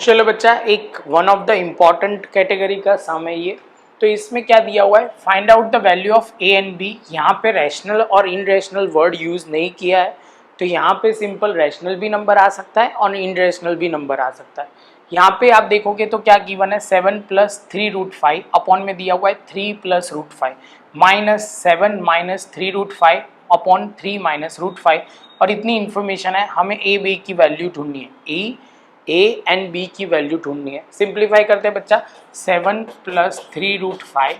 चलो बच्चा, एक one of the important category का सम है ये। तो इसमें क्या दिया हुआ है, find out the value of A and B. यहाँ पे रैशनल और इनरैशनल वर्ड यूज नहीं किया है, तो यहाँ पे सिंपल रैशनल भी नंबर आ सकता है और इनरैशनल भी नंबर आ सकता है। यहाँ पे आप देखोगे तो क्या गिवन है, 7 + 3√5 अपॉन में दिया हुआ है 3 + √5 -7 - 3√5 अपॉन 3 - √5। और इतनी इन्फॉर्मेशन है, हमें ए बी की वैल्यू ढूंढनी है, ए एंड बी की वैल्यू ढूंढनी है। सिंप्लीफाई करते हैं बच्चा, 7 + 3√5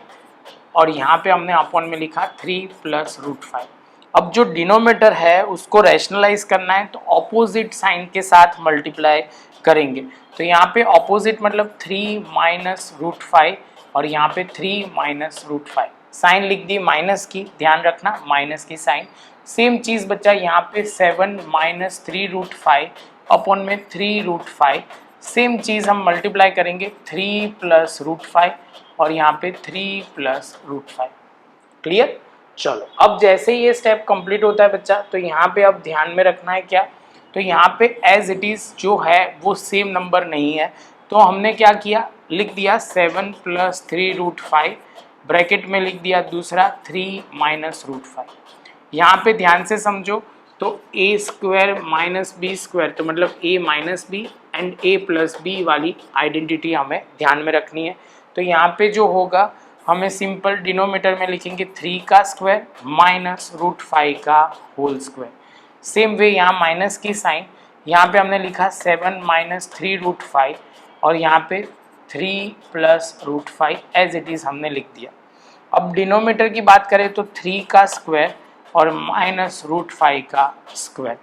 और यहाँ पे हमने अपॉन में लिखा 3 + √5। अब जो डिनोमीटर है उसको रैशनलाइज करना है, तो ऑपोजिट साइन के साथ मल्टीप्लाई करेंगे। तो यहाँ पे ऑपोजिट मतलब 3 - √5 और यहाँ पे 3 - √5। साइन लिख दी माइनस की, ध्यान रखना माइनस की साइन। सेम चीज़ बच्चा यहाँ पे 7 - 3√5 अपॉन में 3√5। सेम चीज़ हम मल्टीप्लाई करेंगे 3 + √5 और यहाँ पे 3 + √5। क्लियर। चलो, अब जैसे ही ये स्टेप कंप्लीट होता है बच्चा, तो यहाँ पे अब ध्यान में रखना है क्या, तो यहाँ पे एज इट इज़ जो है वो सेम नंबर नहीं है। तो हमने क्या किया, लिख दिया 7 + 3√5, ब्रैकेट में लिख दिया दूसरा 3 - √5। यहाँ पे ध्यान से समझो, तो a² - b², तो मतलब a - b and a + b वाली आइडेंटिटी हमें ध्यान में रखनी है। तो यहाँ पे जो होगा, हमें सिंपल डिनोमीटर में लिखेंगे 3 का स्क्वायर -√5 का होल स्क्वायर। सेम वे यहाँ माइनस की साइन, यहाँ पे हमने लिखा 7 - 3√5 और यहाँ पे 3 + √5 एज इट इज़ हमने लिख दिया। अब डिनोमीटर की बात करें तो 3 का स्क्वायर और -√5 का स्क्वायर।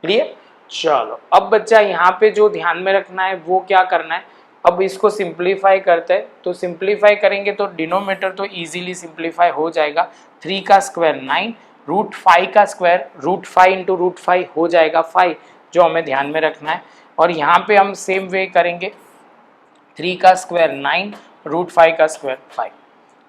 क्लियर। चलो, अब बच्चा यहाँ पे जो ध्यान में रखना है वो क्या करना है, अब इसको सिंप्लीफाई करते हैं। तो सिंप्लीफाई करेंगे तो डिनोमीटर तो इजीली सिंप्लीफाई हो जाएगा। 3 का स्क्वायर 9, √5 का स्क्वायर √5 × √5 हो जाएगा 5, जो हमें ध्यान में रखना है। और यहाँ पे हम सेम वे करेंगे, 3 का स्क्वायर 9, √5 का स्क्वायर 5।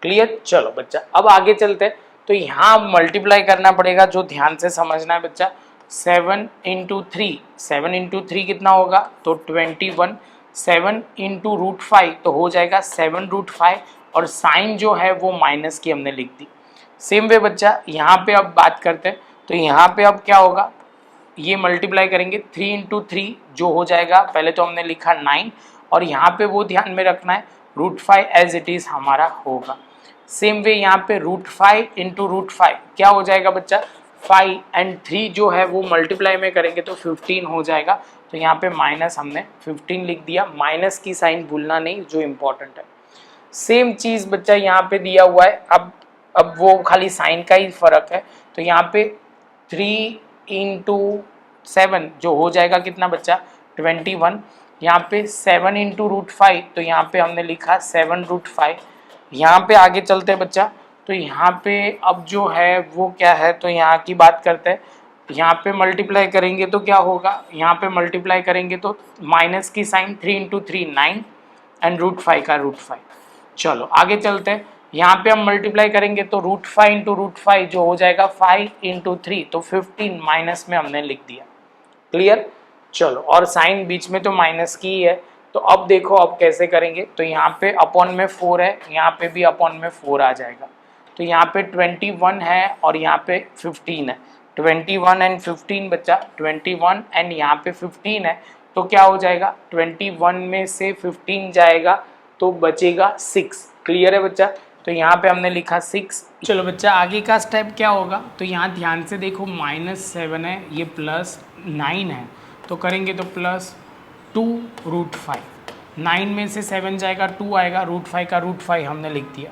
क्लियर। चलो बच्चा, अब आगे चलते हैं। तो यहाँ मल्टीप्लाई करना पड़ेगा, जो ध्यान से समझना है बच्चा। 7 × 3, 7 × 3 कितना होगा, तो 21। 7 × √5 तो हो जाएगा 7√5 और साइन जो है वो माइनस की हमने लिख दी। सेम वे बच्चा, यहाँ पे अब बात करते हैं। तो यहाँ पे अब क्या होगा, ये मल्टीप्लाई करेंगे 3 × 3 जो हो जाएगा, पहले तो हमने लिखा 9 और यहाँ पे वो ध्यान में रखना है √5 एज इट इज़ हमारा होगा। सेम वे यहाँ पे √5 × √5 क्या हो जाएगा बच्चा, 5 एंड 3 जो है वो मल्टीप्लाई में करेंगे तो 15 हो जाएगा। तो यहाँ पे माइनस हमने 15 लिख दिया, माइनस की साइन भूलना नहीं, जो इम्पोर्टेंट है। सेम चीज़ बच्चा यहाँ पे दिया हुआ है, अब वो खाली साइन का ही फर्क है। तो यहाँ पे 3 × 7 जो हो जाएगा कितना बच्चा, 21। यहाँ पे 7 × √5 तो यहाँ पे हमने लिखा 7√5। यहाँ पे आगे चलते हैं बच्चा। तो यहाँ पे अब जो है वो क्या है, तो यहाँ की बात करते हैं। यहाँ पे मल्टीप्लाई करेंगे तो क्या होगा, यहाँ पे मल्टीप्लाई करेंगे तो माइनस की साइन, 3 × 3 9 एंड √5 का √5। चलो आगे चलते हैं। यहाँ पे हम मल्टीप्लाई करेंगे तो √5 × √5 जो हो जाएगा 5 × 3 तो 15 माइनस में हमने लिख दिया। क्लियर। चलो, और साइन बीच में तो माइनस की ही है। तो अब देखो अब कैसे करेंगे, तो यहाँ पे अपॉन में 4 है, यहाँ पे भी अपॉन में 4 आ जाएगा। तो यहाँ पे 21 है और यहाँ पे 15 है। 21 एंड 15 बच्चा, 21 एंड यहाँ पे 15 है, तो क्या हो जाएगा, 21 में से 15 जाएगा तो बचेगा 6। क्लियर है बच्चा। तो यहाँ पे हमने लिखा 6। चलो बच्चा, आगे का स्टेप क्या होगा, तो यहाँ ध्यान से देखो -7 है, ये +9 है, तो करेंगे तो +2√5। 9 में से 7 जाएगा, 2 आएगा, √5 का √5 हमने लिख दिया।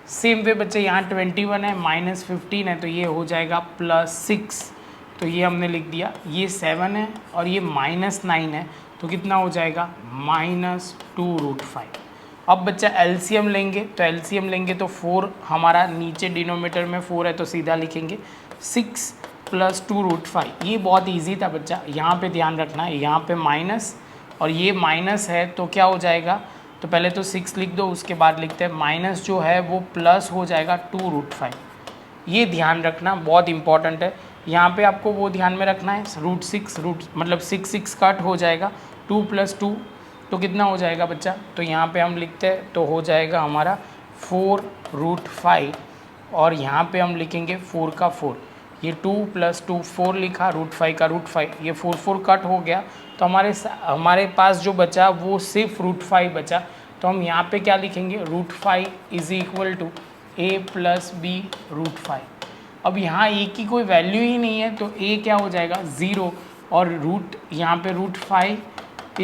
सेम वे बच्चे यहाँ 21 है, -15 है, तो ये हो जाएगा +6, तो ये हमने लिख दिया। ये 7 है और ये -9 है, तो कितना हो जाएगा, -2√5। अब बच्चा एलसीएम लेंगे, तो एलसीएम लेंगे तो 4 हमारा नीचे डिनोमीटर में 4 है, तो सीधा लिखेंगे 6 + 2√5। ये बहुत इजी था बच्चा, यहाँ पे ध्यान रखना है, यहाँ पे माइनस और ये माइनस है तो क्या हो जाएगा, तो पहले तो 6 लिख दो, उसके बाद लिखते हैं माइनस जो है वो प्लस हो जाएगा 2√5। ये ध्यान रखना बहुत इंपॉर्टेंट है। यहाँ पे आपको वो ध्यान में रखना है √6 मतलब 6 कट हो जाएगा, 2 + 2 तो कितना हो जाएगा बच्चा, तो यहाँ पे हम लिखते हैं तो हो जाएगा हमारा 4√5 और यहाँ पे हम लिखेंगे 4 का 4, ये 2 + 2 4 लिखा, √5 का √5, ये 4 कट हो गया, तो हमारे पास जो बचा वो सिर्फ √5 बचा। तो हम यहाँ पे क्या लिखेंगे, √5 = a + b √5। अब यहाँ a की कोई वैल्यू ही नहीं है तो a क्या हो जाएगा 0 और यहाँ पे √5 =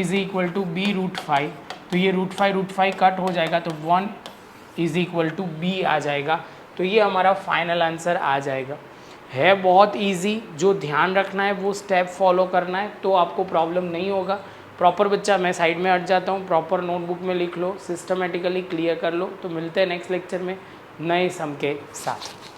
b √5, तो ये √5 कट हो जाएगा तो 1 = b आ जाएगा। तो ये हमारा फाइनल आंसर आ जाएगा। है बहुत इजी, जो ध्यान रखना है वो स्टेप फॉलो करना है तो आपको प्रॉब्लम नहीं होगा। प्रॉपर बच्चा मैं साइड में हट जाता हूँ, प्रॉपर नोटबुक में लिख लो, सिस्टमेटिकली क्लियर कर लो। तो मिलते हैं नेक्स्ट लेक्चर में नए सम के साथ।